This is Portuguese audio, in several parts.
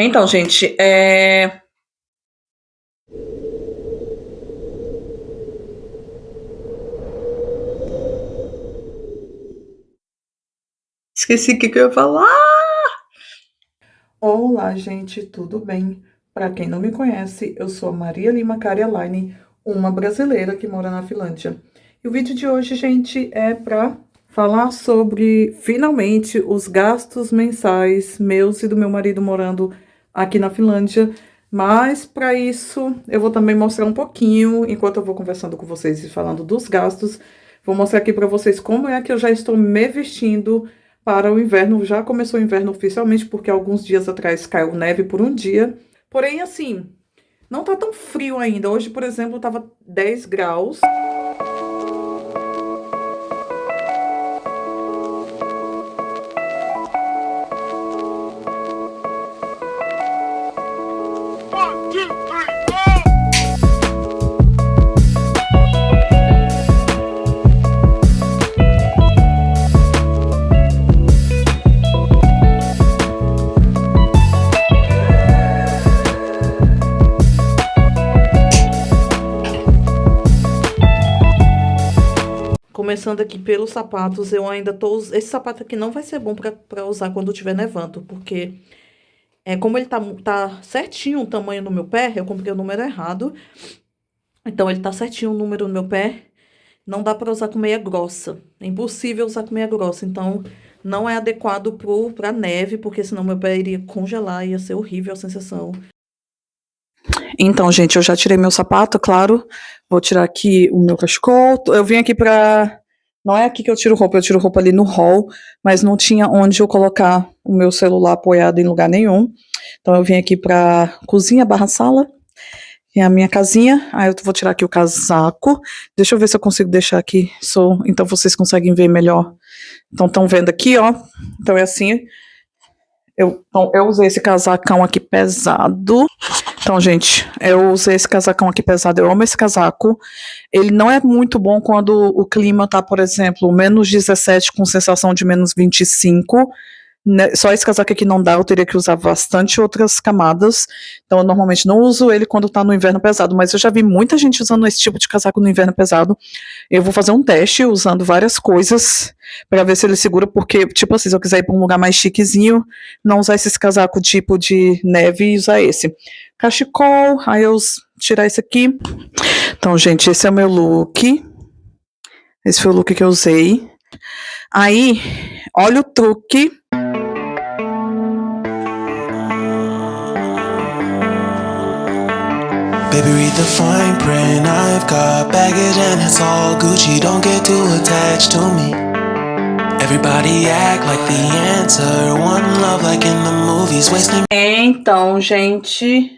Então, gente, esqueci o que eu ia falar. Olá, gente, tudo bem? Para quem não me conhece, eu sou a Maria Lima Carialine, uma brasileira que mora na Finlândia. E o vídeo de hoje, gente, é para falar sobre, finalmente, os gastos mensais meus e do meu marido morando aqui na Finlândia. Mas, para isso, eu vou também mostrar um pouquinho, enquanto eu vou conversando com vocês e falando dos gastos, vou mostrar aqui para vocês como é que eu já estou me vestindo para o inverno. Já começou o inverno oficialmente, porque alguns dias atrás caiu neve por um dia. Porém, assim, não tá tão frio ainda. Hoje, por exemplo, tava 10 graus. Começando aqui pelos sapatos, eu ainda tô. Esse sapato aqui não vai ser bom pra usar quando estiver nevando, porque como ele tá certinho o tamanho no meu pé, eu comprei o número errado. Então ele tá certinho o número no meu pé. Não dá pra usar com meia grossa. É impossível usar com meia grossa. Então não é adequado pra neve, porque senão meu pé iria congelar, ia ser horrível a sensação. Então, gente, eu já tirei meu sapato, claro. Vou tirar aqui o meu cachecol. Eu vim aqui pra. Não é aqui que eu tiro roupa ali no hall, mas não tinha onde eu colocar o meu celular apoiado em lugar nenhum. Então eu vim aqui pra cozinha barra sala, que é a minha casinha. Aí eu vou tirar aqui o casaco. Deixa eu ver se eu consigo deixar aqui. Então vocês conseguem ver melhor. Então estão vendo aqui, ó. Então é assim. Então, eu usei esse casacão aqui pesado. Então, gente, eu usei esse casacão aqui pesado. Eu amo esse casaco. Ele não é muito bom quando o clima tá, por exemplo, menos 17 com sensação de menos 25. Né? Só esse casaco aqui não dá, eu teria que usar bastante outras camadas. Então, eu normalmente não uso ele quando tá no inverno pesado, mas eu já vi muita gente usando esse tipo de casaco no inverno pesado. Eu vou fazer um teste usando várias coisas para ver se ele segura, porque, tipo assim, se eu quiser ir para um lugar mais chiquezinho, não usar esses casacos tipo de neve e usar esse. Cachecol, aí eu tirar esse aqui. Então, gente, esse é o meu look. Esse foi o look que eu usei. Aí, olha o truque. Baby, read the fine print. I've got baggage and it's all Gucci. Don't get too attached to me. Everybody act like the answer. One love like in the movies. Wasting. Então, gente,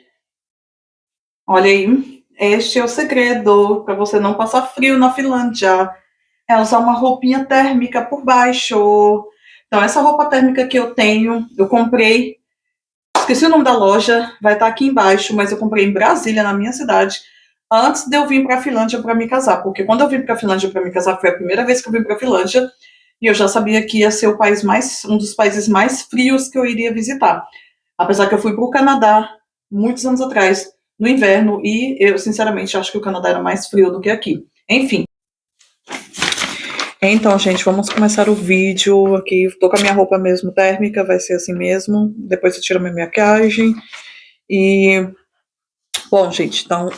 olha aí. Este é o segredo para você não passar frio na Finlândia. É usar uma roupinha térmica por baixo. Então, essa roupa térmica que eu tenho, eu comprei. Esqueci o nome da loja, vai estar aqui embaixo, mas eu comprei em Brasília, na minha cidade, antes de eu vir para a Finlândia para me casar. Porque quando eu vim para a Finlândia para me casar, foi a primeira vez que eu vim para a Finlândia, e eu já sabia que ia ser um dos países mais frios que eu iria visitar. Apesar que eu fui para o Canadá muitos anos atrás, no inverno, e eu sinceramente acho que o Canadá era mais frio do que aqui. Enfim. Então, gente, vamos começar o vídeo aqui. Tô com a minha roupa mesmo térmica, vai ser assim mesmo. Depois eu tiro a minha maquiagem. E, bom, gente, então,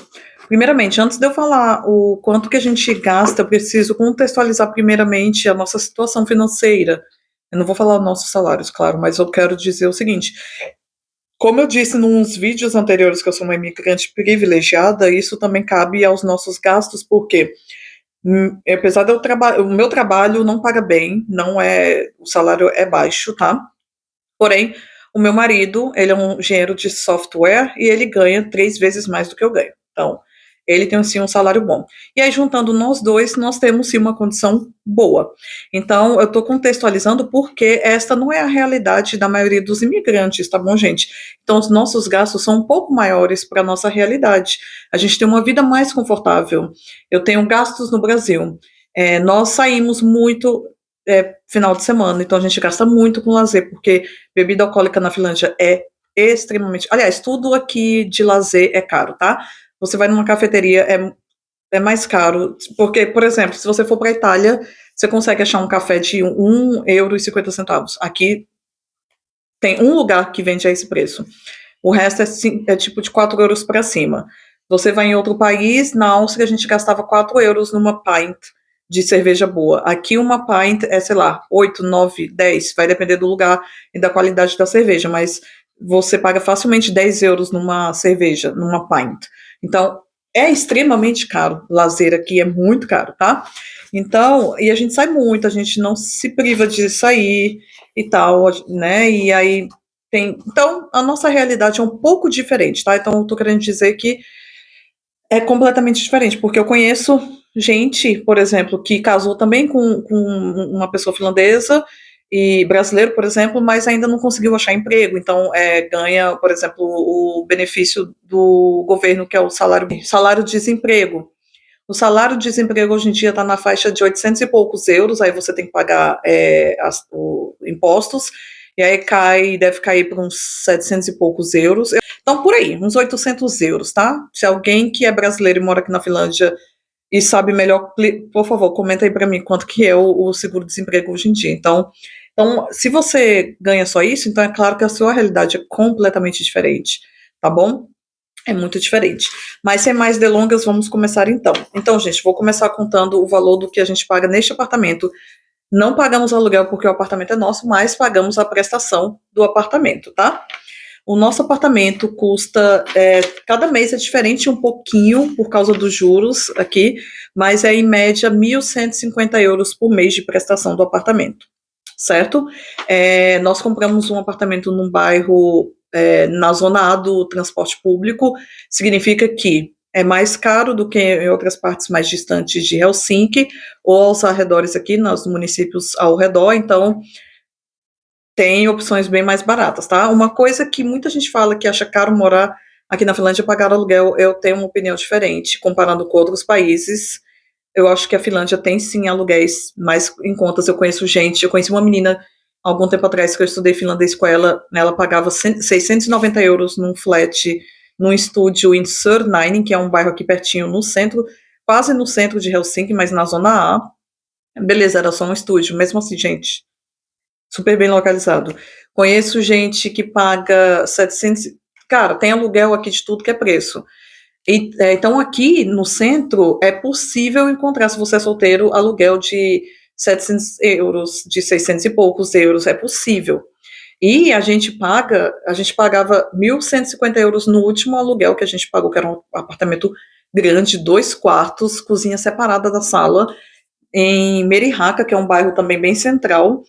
primeiramente, antes de eu falar o quanto que a gente gasta, eu preciso contextualizar primeiramente a nossa situação financeira. Eu não vou falar nossos salários, claro, mas eu quero dizer o seguinte. Como eu disse nos vídeos anteriores que eu sou uma imigrante privilegiada, isso também cabe aos nossos gastos, porque apesar de eu trabalhar, o meu trabalho não paga bem, não é, o salário é baixo, tá? Porém, o meu marido, ele é um engenheiro de software e ele ganha 3 vezes mais do que eu ganho. Então, ele tem, assim, um salário bom. E aí, juntando nós dois, nós temos, sim, uma condição boa. Então, eu estou contextualizando porque esta não é a realidade da maioria dos imigrantes, tá bom, gente? Então, os nossos gastos são um pouco maiores para a nossa realidade. A gente tem uma vida mais confortável. Eu tenho gastos no Brasil. Nós saímos muito final de semana, então a gente gasta muito com lazer, porque bebida alcoólica na Finlândia é extremamente. Aliás, tudo aqui de lazer é caro, tá? Você vai numa cafeteria, é mais caro. Porque, por exemplo, se você for para a Itália, você consegue achar um café de 1,50 € Aqui tem um lugar que vende a esse preço. O resto é tipo de 4 euros para cima. Você vai em outro país, na Áustria a gente gastava 4 euros numa pint de cerveja boa. Aqui uma pint é, sei lá, 8, 9, 10, vai depender do lugar e da qualidade da cerveja, mas você paga facilmente 10 euros numa cerveja, numa pint. Então, é extremamente caro. Lazer aqui é muito caro, tá? Então, e a gente sai muito, a gente não se priva de sair e tal, né? E aí então, a nossa realidade é um pouco diferente, tá? Então, eu tô querendo dizer que é completamente diferente, porque eu conheço gente, por exemplo, que casou também com uma pessoa finlandesa e brasileiro, por exemplo, mas ainda não conseguiu achar emprego. Então, ganha, por exemplo, o benefício do governo, que é o salário-desemprego. O salário-desemprego hoje em dia está na faixa de 800 e poucos euros, aí você tem que pagar impostos, e aí deve cair para uns 700 e poucos euros. Então, por aí, uns 800 euros, tá? Se alguém que é brasileiro e mora aqui na Finlândia e sabe melhor, por favor, comenta aí para mim quanto que é o seguro-desemprego hoje em dia. Então, se você ganha só isso, então é claro que a sua realidade é completamente diferente, tá bom? É muito diferente. Mas sem mais delongas, vamos começar então. Então, gente, vou começar contando o valor do que a gente paga neste apartamento. Não pagamos aluguel porque o apartamento é nosso, mas pagamos a prestação do apartamento, tá? O nosso apartamento custa, cada mês é diferente um pouquinho por causa dos juros aqui, mas é em média 1.150 euros por mês de prestação do apartamento, certo? Nós compramos um apartamento num bairro na zona A do transporte público, significa que é mais caro do que em outras partes mais distantes de Helsinki ou aos arredores aqui, nos municípios ao redor, então tem opções bem mais baratas, tá? Uma coisa que muita gente fala que acha caro morar aqui na Finlândia é pagar aluguel, eu tenho uma opinião diferente, comparando com outros países. Eu acho que a Finlândia tem sim aluguéis mais em contas. Eu conheci uma menina algum tempo atrás que eu estudei finlandês com ela, ela pagava 690 euros num flat, num estúdio em Sörnäinen, que é um bairro aqui pertinho no centro, quase no centro de Helsinki, mas na zona A. Beleza, era só um estúdio, mesmo assim, gente, super bem localizado. Conheço gente que paga 700. Cara, tem aluguel aqui de tudo que é preço. Então, aqui no centro, é possível encontrar, se você é solteiro, aluguel de 700 euros, de 600 e poucos euros, é possível. E a gente pagava 1.150 euros no último aluguel que a gente pagou, que era um apartamento grande, 2 quartos, cozinha separada da sala, em Merihaca, que é um bairro também bem central,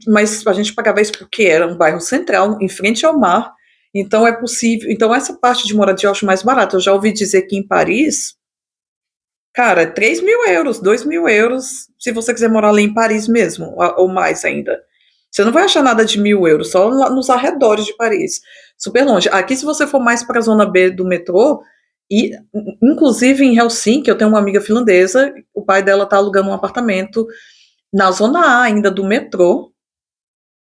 mas a gente pagava isso porque era um bairro central, em frente ao mar, então é possível. Então, essa parte de moradia eu acho mais barata. Eu já ouvi dizer que em Paris, cara, 3.000 euros, 2.000 euros, se você quiser morar ali em Paris mesmo, ou mais ainda. Você não vai achar nada de 1.000 euros, só lá nos arredores de Paris, super longe. Aqui, se você for mais para a zona B do metrô, e inclusive em Helsinki, eu tenho uma amiga finlandesa, o pai dela está alugando um apartamento na zona A ainda do metrô.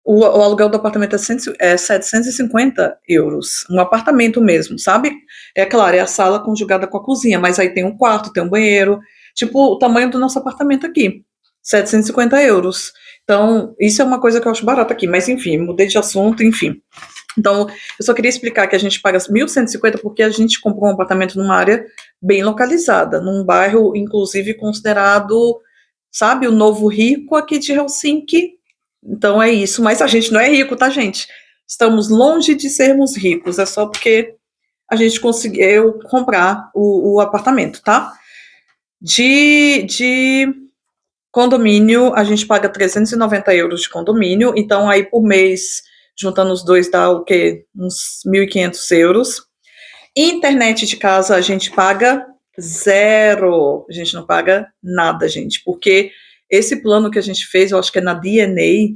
O aluguel do apartamento é 750 euros. Um apartamento mesmo, sabe? É claro, é a sala conjugada com a cozinha, mas aí tem um quarto, tem um banheiro. Tipo, o tamanho do nosso apartamento aqui. 750 euros. Então, isso é uma coisa que eu acho barata aqui. Mas, enfim, mudei de assunto, enfim. Então, eu só queria explicar que a gente paga 1.150 porque a gente comprou um apartamento numa área bem localizada, num bairro, inclusive, considerado, sabe, o novo rico aqui de Helsinki. Então é isso, mas a gente não é rico, tá, gente? Estamos longe de sermos ricos, é só porque a gente conseguiu comprar o apartamento, tá? De condomínio, a gente paga 390 euros de condomínio, então aí por mês, juntando os dois, dá o quê? Uns 1.500 euros. Internet de casa, a gente paga zero, a gente não paga nada, gente, porque esse plano que a gente fez, eu acho que é na DNA,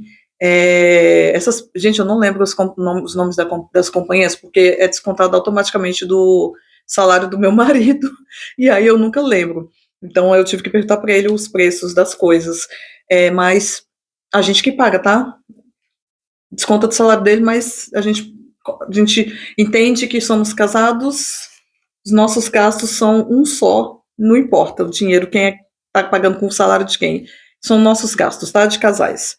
gente, eu não lembro os nomes das companhias, porque é descontado automaticamente do salário do meu marido, e aí eu nunca lembro. Então eu tive que perguntar para ele os preços das coisas. Mas a gente que paga, tá? Desconta do salário dele, mas a gente a gente entende que somos casados, os nossos gastos são um só, não importa o dinheiro, quem está pagando com o salário de quem, são nossos gastos, tá? De casais.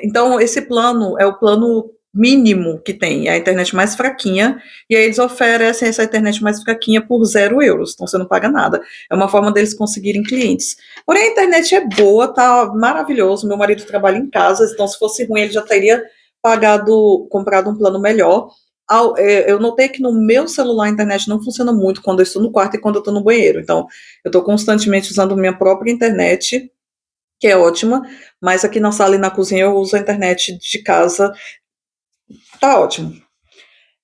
Então, esse plano é o plano mínimo que tem, é a internet mais fraquinha, e aí eles oferecem essa internet mais fraquinha por €0, então você não paga nada. É uma forma deles conseguirem clientes. Porém, a internet é boa, tá maravilhoso. Meu marido trabalha em casa, então se fosse ruim, ele já teria comprado um plano melhor. Eu notei que no meu celular a internet não funciona muito quando eu estou no quarto e quando eu estou no banheiro. Então, eu estou constantemente usando minha própria internet, que é ótima, mas aqui na sala e na cozinha eu uso a internet de casa, tá ótimo.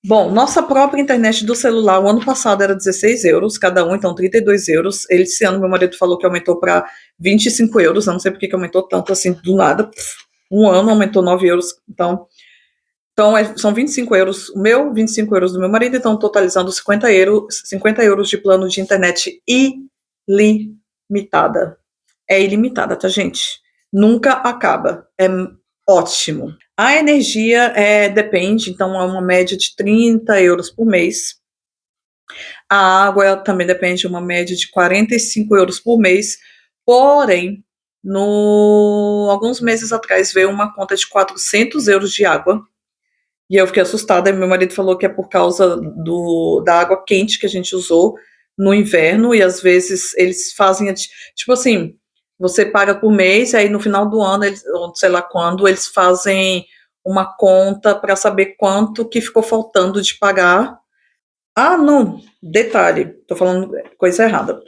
Bom, nossa própria internet do celular, o ano passado era €16 cada um, então €32. Esse ano meu marido falou que aumentou para €25, eu não sei por que aumentou tanto assim do nada. Um ano aumentou €9, então são €25, o meu, €25 do meu marido, então totalizando €50 de plano de internet ilimitada. É ilimitada, tá, gente? Nunca acaba. É ótimo. A energia depende, então é uma média de €30 por mês. A água também depende, uma média de €45 por mês. Porém, alguns meses atrás veio uma conta de €400 de água. E eu fiquei assustada, e meu marido falou que é por causa da água quente que a gente usou no inverno, e às vezes eles fazem, tipo assim, você paga por mês, e aí no final do ano, ou sei lá quando, eles fazem uma conta para saber quanto que ficou faltando de pagar. Ah, não, detalhe, tô falando coisa errada.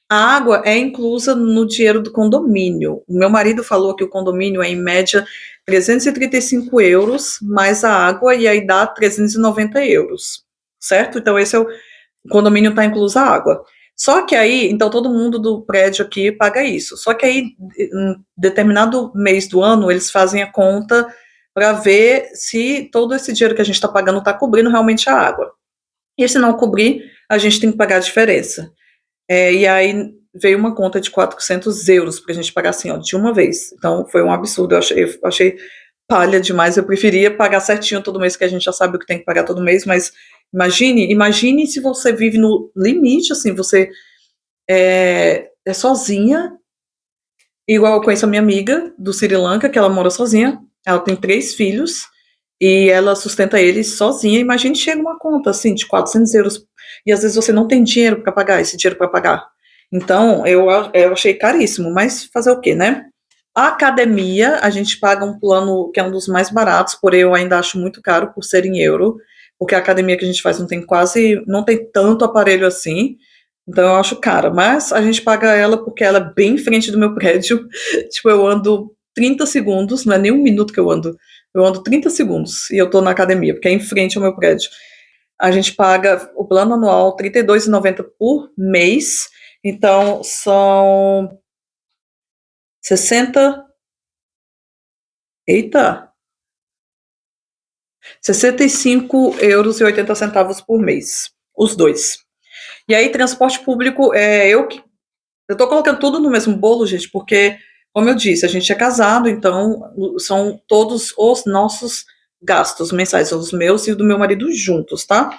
A água é inclusa no dinheiro do condomínio. O meu marido falou que o condomínio é, em média, €335 mais a água, e aí dá €390, certo? Então, o condomínio está inclusa a água. Só que aí, então todo mundo do prédio aqui paga isso. Só que aí, em determinado mês do ano, eles fazem a conta para ver se todo esse dinheiro que a gente está pagando está cobrindo realmente a água. E se não cobrir, a gente tem que pagar a diferença. E aí veio uma conta de €400 para a gente pagar assim, ó, de uma vez. Então foi um absurdo, eu achei palha demais. Eu preferia pagar certinho todo mês, que a gente já sabe o que tem que pagar todo mês, mas imagine se você vive no limite, assim, você é sozinha, igual eu conheço a minha amiga do Sri Lanka, que ela mora sozinha, ela tem 3 filhos, e ela sustenta eles sozinha. Imagine, chega uma conta, assim, de €400, e às vezes você não tem dinheiro para pagar, esse dinheiro para pagar. Então, eu achei caríssimo, mas fazer o quê, né? A academia, a gente paga um plano que é um dos mais baratos, porém eu ainda acho muito caro por ser em euro, porque a academia que a gente faz não tem tanto aparelho assim, então eu acho cara, mas a gente paga ela porque ela é bem em frente do meu prédio. Tipo, eu ando 30 segundos, não é nem um minuto que eu ando 30 segundos e eu tô na academia, porque é em frente ao meu prédio. A gente paga o plano anual R$ 32,90 por mês, então são 60, eita, €65,80 por mês, os dois. E aí, transporte público, eu tô colocando tudo no mesmo bolo, gente, porque, como eu disse, a gente é casado, então são todos os nossos gastos mensais, os meus e o do meu marido juntos, tá?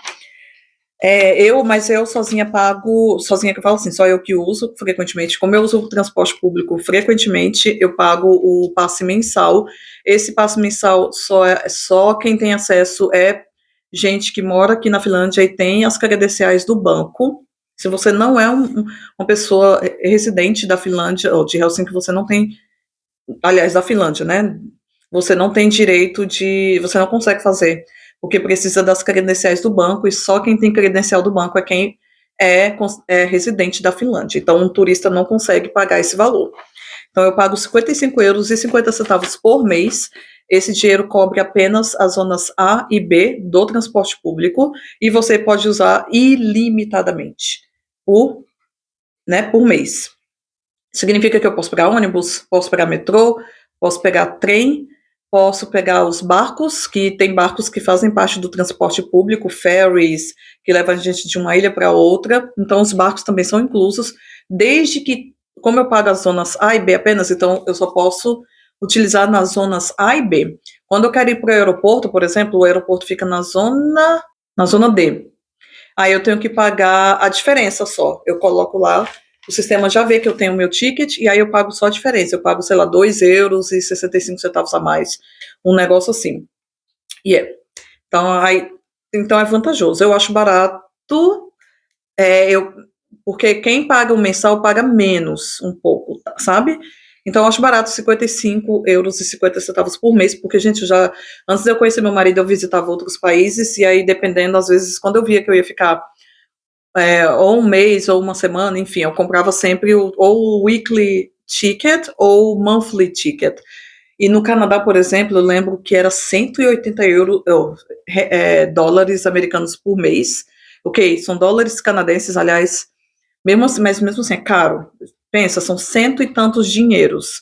Mas eu sozinha pago, sozinha que eu falo assim, só eu que uso frequentemente. Como eu uso o transporte público frequentemente, eu pago o passe mensal. Esse passe mensal só quem tem acesso é gente que mora aqui na Finlândia e tem as credenciais do banco. Se você não é uma pessoa residente da Finlândia, ou de Helsinki, você não tem, aliás, da Finlândia, né? Você não tem direito você não consegue fazer, porque precisa das credenciais do banco, e só quem tem credencial do banco é quem é residente da Finlândia. Então, um turista não consegue pagar esse valor. Então, eu pago €55,50 por mês. Esse dinheiro cobre apenas as zonas A e B do transporte público, e você pode usar ilimitadamente por mês. Significa que eu posso pegar ônibus, posso pegar metrô, posso pegar trem, posso pegar os barcos, que tem barcos que fazem parte do transporte público, ferries, que levam a gente de uma ilha para outra. Então, os barcos também são inclusos, desde que, como eu pago as zonas A e B apenas, então eu só posso utilizar nas zonas A e B. Quando eu quero ir para o aeroporto, por exemplo, o aeroporto fica na zona D. Aí eu tenho que pagar a diferença só. Eu coloco lá, o sistema já vê que eu tenho o meu ticket, e aí eu pago só a diferença. Eu pago, sei lá, 2,65 euros a mais. Um negócio assim. E então é vantajoso. Eu acho barato, é, eu, porque quem paga o mensal paga menos um pouco, sabe? Então eu acho barato 55,50 euros por mês, porque, gente, antes de eu conhecer meu marido, eu visitava outros países, e aí, dependendo, às vezes, quando eu via que eu ia ficar ou um mês ou uma semana, enfim, eu comprava sempre ou o weekly ticket ou o monthly ticket. E no Canadá, por exemplo, eu lembro que era 180 dólares americanos por mês. Ok, são dólares canadenses, aliás, mas mesmo assim é caro. Pensa, são cento e tantos dinheiros.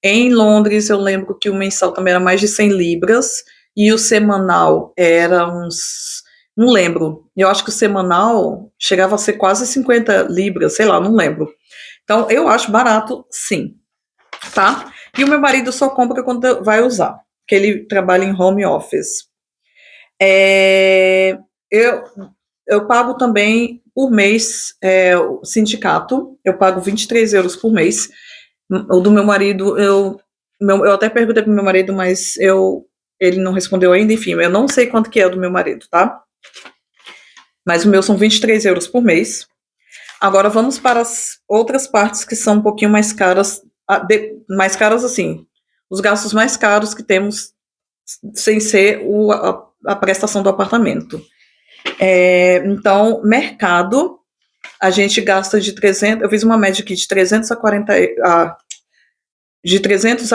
Em Londres, eu lembro que o mensal também era mais de 100 libras e o semanal era uns. Não lembro. Eu acho que o semanal chegava a ser quase 50 libras, sei lá, não lembro. Então, eu acho barato, sim, tá? E o meu marido só compra quando vai usar, porque ele trabalha em home office. Eu pago também por mês o sindicato, eu pago 23 euros por mês. O do meu marido, eu até perguntei pro meu marido, mas ele não respondeu ainda, enfim, eu não sei quanto que é o do meu marido, tá? Mas o meu são 23 euros por mês. Agora vamos para as outras partes que são um pouquinho mais caras, mais caras assim, os gastos mais caros que temos sem ser a prestação do apartamento. Então, mercado, a gente gasta de 300, eu fiz uma média aqui de 300 a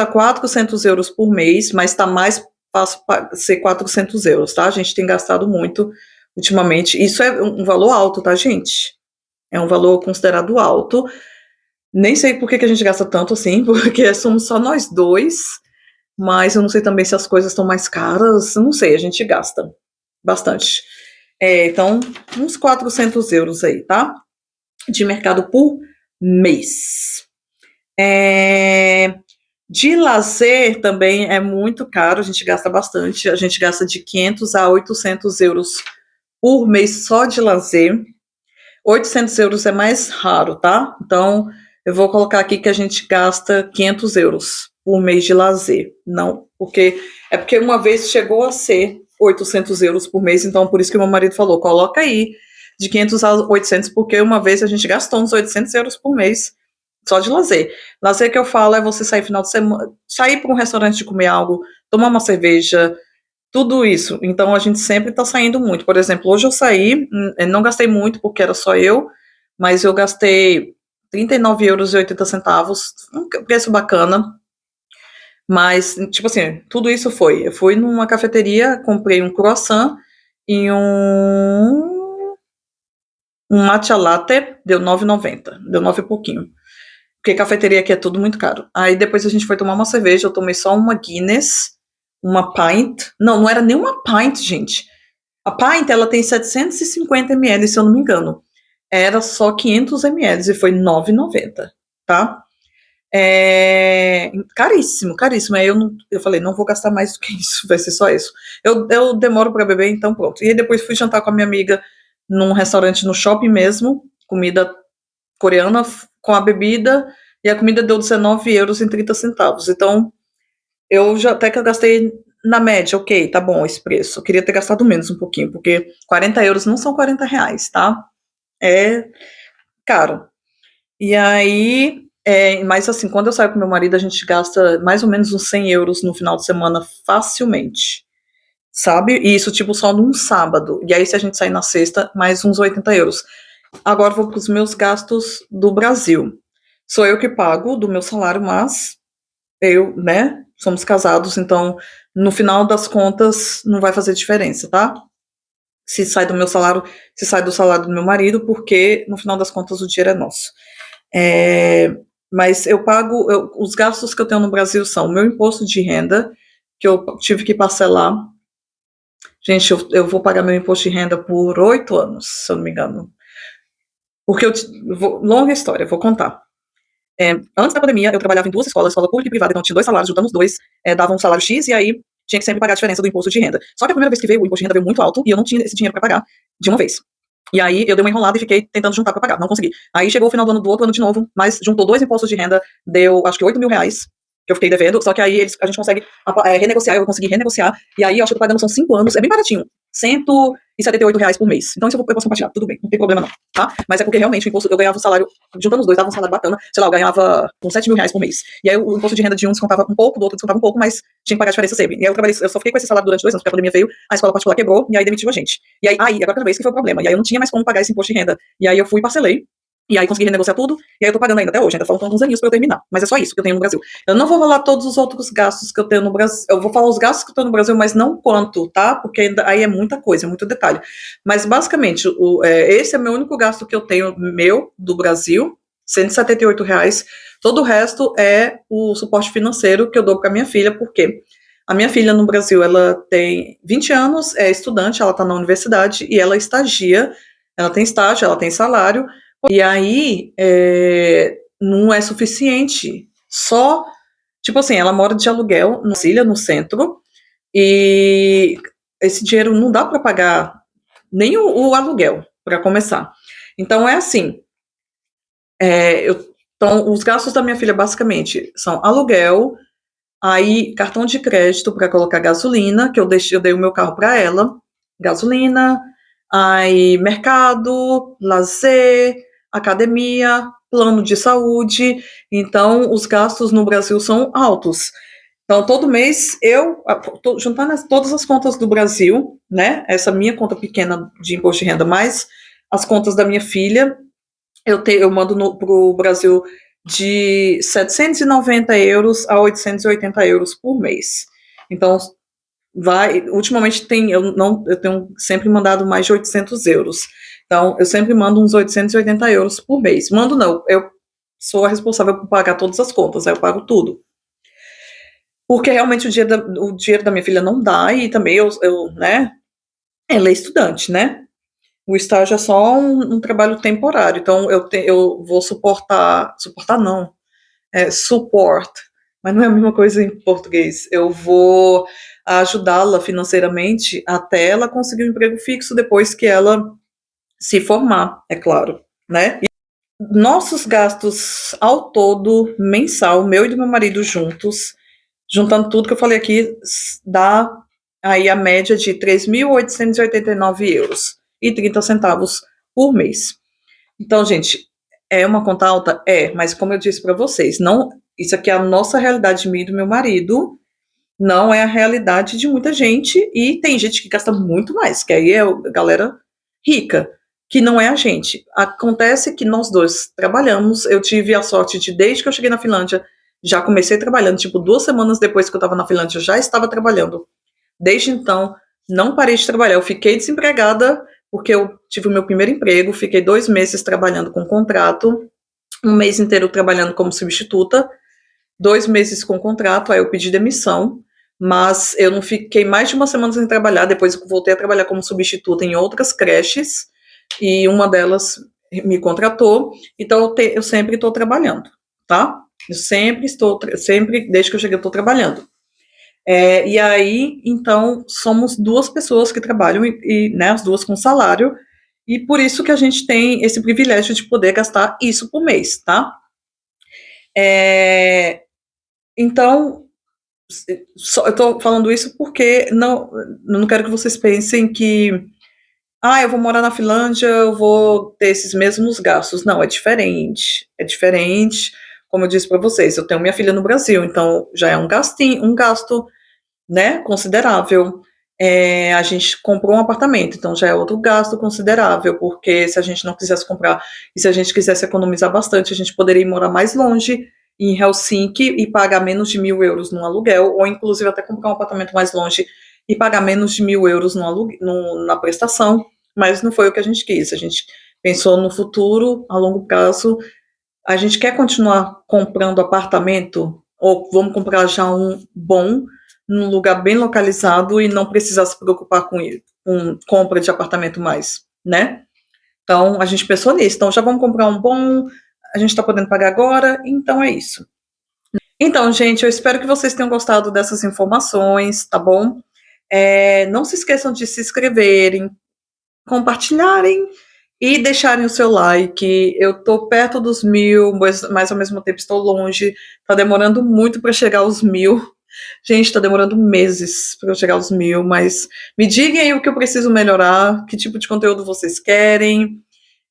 400 euros por mês, mas está mais fácil ser 400 euros, tá? A gente tem gastado muito ultimamente. Isso é um valor alto, tá, gente? É um valor considerado alto. Nem sei por que a gente gasta tanto assim, porque somos só nós dois, mas eu não sei também se as coisas estão mais caras, não sei, a gente gasta bastante. Então, uns 400 euros aí, tá? De mercado por mês. De lazer também é muito caro, a gente gasta bastante, a gente gasta de 500 a 800 euros por mês só de lazer. 800 euros é mais raro, tá? Então, eu vou colocar aqui que a gente gasta 500 euros por mês de lazer. Não, porque uma vez chegou a ser 800 euros por mês, então por isso que o meu marido falou, coloca aí de 500 a 800, porque uma vez a gente gastou uns 800 euros por mês só de lazer. Lazer que eu falo é você sair final de semana, sair para um restaurante de comer algo, tomar uma cerveja, tudo isso. Então a gente sempre está saindo muito. Por exemplo, hoje eu saí, não gastei muito porque era só eu, mas eu gastei 39,80 euros, um preço bacana. Mas, tipo assim, tudo isso foi. Eu fui numa cafeteria, comprei um croissant e um matcha latte, deu 9,90. Deu 9 e pouquinho. Porque cafeteria aqui é tudo muito caro. Aí depois a gente foi tomar uma cerveja, eu tomei só uma Guinness, uma pint. Não era nem uma pint, gente. A pint, ela tem 750 ml, se eu não me engano. Era só 500 ml e foi 9,90, tá? Caríssimo, caríssimo. Aí eu falei, não vou gastar mais do que isso, vai ser só isso. Eu demoro para beber, então pronto. E aí depois fui jantar com a minha amiga num restaurante no shopping mesmo, comida coreana com a bebida, e a comida deu 19,30 euros. Então, até que eu gastei na média, ok, tá bom esse preço. Eu queria ter gastado menos um pouquinho, porque 40 euros não são 40 reais, tá? É caro. E aí, mas assim, quando eu saio com meu marido, a gente gasta mais ou menos uns 100 euros no final de semana facilmente, sabe? E isso, tipo, só num sábado. E aí, se a gente sair na sexta, mais uns 80 euros. Agora eu vou para os meus gastos do Brasil. Sou eu que pago do meu salário, mas somos casados, então no final das contas não vai fazer diferença, tá? Se sai do meu salário, se sai do salário do meu marido, porque no final das contas o dinheiro é nosso. Mas eu pago, os gastos que eu tenho no Brasil são o meu imposto de renda, que eu tive que parcelar. Gente, eu vou pagar meu imposto de renda por 8 anos, se eu não me engano. Porque longa história, vou contar. Antes da pandemia, eu trabalhava em duas escolas, escola pública e privada, então eu tinha 2 salários, juntando os dois, dava um salário X, e aí tinha que sempre pagar a diferença do imposto de renda. Só que a primeira vez que veio, o imposto de renda veio muito alto e eu não tinha esse dinheiro para pagar de uma vez. E aí eu dei uma enrolada e fiquei tentando juntar para pagar, não consegui. Aí chegou o final do outro ano de novo, mas juntou 2 impostos de renda, deu acho que 8 mil reais que eu fiquei devendo, só que aí a gente consegue renegociar, eu consegui renegociar, e aí eu acho que eu tô pagando são 5 anos, é bem baratinho, R$ 178 por mês. Então isso eu posso compartilhar, tudo bem, não tem problema não, tá? Mas é porque realmente o imposto, eu ganhava um salário, juntando os dois, dava um salário bacana, sei lá, eu ganhava com 7 mil reais por mês. E aí o imposto de renda de um descontava um pouco, do outro descontava um pouco, mas tinha que pagar a diferença sempre. E aí eu só fiquei com esse salário durante 2 anos, porque a pandemia veio, a escola particular quebrou, e aí demitiu a gente. E aí agora cada vez que foi o problema, e aí eu não tinha mais como pagar esse imposto de renda. E aí eu fui e parcelei, e aí consegui renegociar tudo, e aí eu tô pagando ainda até hoje, ainda faltam alguns aninhos pra eu terminar. Mas é só isso que eu tenho no Brasil. Eu não vou falar todos os outros gastos que eu tenho no Brasil, eu vou falar os gastos que eu tenho no Brasil, mas não quanto, tá? Porque aí é muita coisa, é muito detalhe. Mas basicamente, esse é o meu único gasto que eu tenho do Brasil, R$ 178. Todo o resto é o suporte financeiro que eu dou pra minha filha, porque a minha filha no Brasil, ela tem 20 anos, é estudante, ela tá na universidade e ela estagia, ela tem estágio, ela tem salário, e aí não é suficiente. Só, tipo assim, ela mora de aluguel no Brasília, no centro, e esse dinheiro não dá para pagar nem o aluguel, para começar. Então é assim, então os gastos da minha filha basicamente são aluguel, aí cartão de crédito para colocar gasolina, que eu dei o meu carro para ela, gasolina, aí mercado, lazer, academia, plano de saúde. Então os gastos no Brasil são altos. Então todo mês eu tô juntando todas as contas do Brasil, né? Essa minha conta pequena de imposto de renda mais as contas da minha filha, eu mando para o Brasil de 790 euros a 880 euros por mês. Então, ultimamente eu tenho sempre mandado mais de 800 euros. Então, eu sempre mando uns 880 euros por mês. Mando não, eu sou a responsável por pagar todas as contas, aí eu pago tudo. Porque realmente o dinheiro da minha filha não dá, e também né, ela é estudante, né? O estágio é só um trabalho temporário, então eu vou suportar não, support, mas não é a mesma coisa em português. Eu vou ajudá-la financeiramente até ela conseguir um emprego fixo depois que ela se formar, é claro, né? E nossos gastos ao todo, mensal, meu e do meu marido juntos, juntando tudo que eu falei aqui, dá aí a média de 3.889 euros e 30 centavos por mês. Então, gente, é uma conta alta? Mas como eu disse para vocês, não, isso aqui é a nossa realidade, minha e do meu marido, não é a realidade de muita gente, e tem gente que gasta muito mais, que aí é a galera rica, que não é a gente. Acontece que nós dois trabalhamos, eu tive a sorte de, desde que eu cheguei na Finlândia, já comecei trabalhando, tipo, 2 semanas depois que eu estava na Finlândia, eu já estava trabalhando. Desde então, não parei de trabalhar. Eu fiquei desempregada porque eu tive o meu primeiro emprego, fiquei 2 meses trabalhando com contrato, 1 mês inteiro trabalhando como substituta, 2 meses com contrato, aí eu pedi demissão, mas eu não fiquei mais de 1 semana sem trabalhar, depois eu voltei a trabalhar como substituta em outras creches, e uma delas me contratou, então eu sempre estou trabalhando, tá? Eu sempre, desde que eu cheguei, eu estou trabalhando. E aí, então, somos 2 pessoas que trabalham, né, as 2 com salário, e por isso que a gente tem esse privilégio de poder gastar isso por mês, tá? Então, eu tô falando isso porque não quero que vocês pensem que, eu vou morar na Finlândia, eu vou ter esses mesmos gastos. Não, é diferente. É diferente. Como eu disse para vocês, eu tenho minha filha no Brasil, então já é um gasto, né, considerável. A gente comprou um apartamento, então já é outro gasto considerável, porque se a gente não quisesse comprar, e se a gente quisesse economizar bastante, a gente poderia ir morar mais longe, em Helsinki, e pagar menos de 1.000 euros no aluguel, ou inclusive até comprar um apartamento mais longe e pagar menos de 1.000 euros na prestação, mas não foi o que a gente quis. A gente pensou no futuro, a longo prazo. A gente quer continuar comprando apartamento, ou vamos comprar já um bom, num lugar bem localizado, e não precisar se preocupar com compra de apartamento mais, né? Então, a gente pensou nisso. Então, já vamos comprar um bom, a gente está podendo pagar agora, então é isso. Então, gente, eu espero que vocês tenham gostado dessas informações, tá bom? Não se esqueçam de se inscreverem, compartilharem e deixarem o seu like. Eu tô perto dos 1000, mas ao mesmo tempo estou longe. Tá demorando muito para chegar aos 1000. Gente, tá demorando meses para eu chegar aos 1000, mas me digam aí o que eu preciso melhorar, que tipo de conteúdo vocês querem.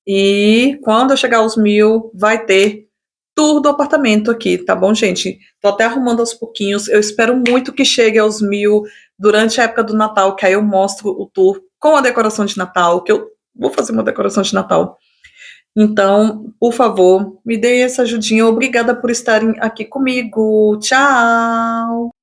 E quando eu chegar aos 1000, vai ter tour do apartamento aqui, tá bom, gente? Tô até arrumando aos pouquinhos. Eu espero muito que chegue aos 1000 durante a época do Natal, que aí eu mostro o tour com a decoração de Natal, que eu vou fazer uma decoração de Natal. Então, por favor, me dê essa ajudinha. Obrigada por estarem aqui comigo. Tchau!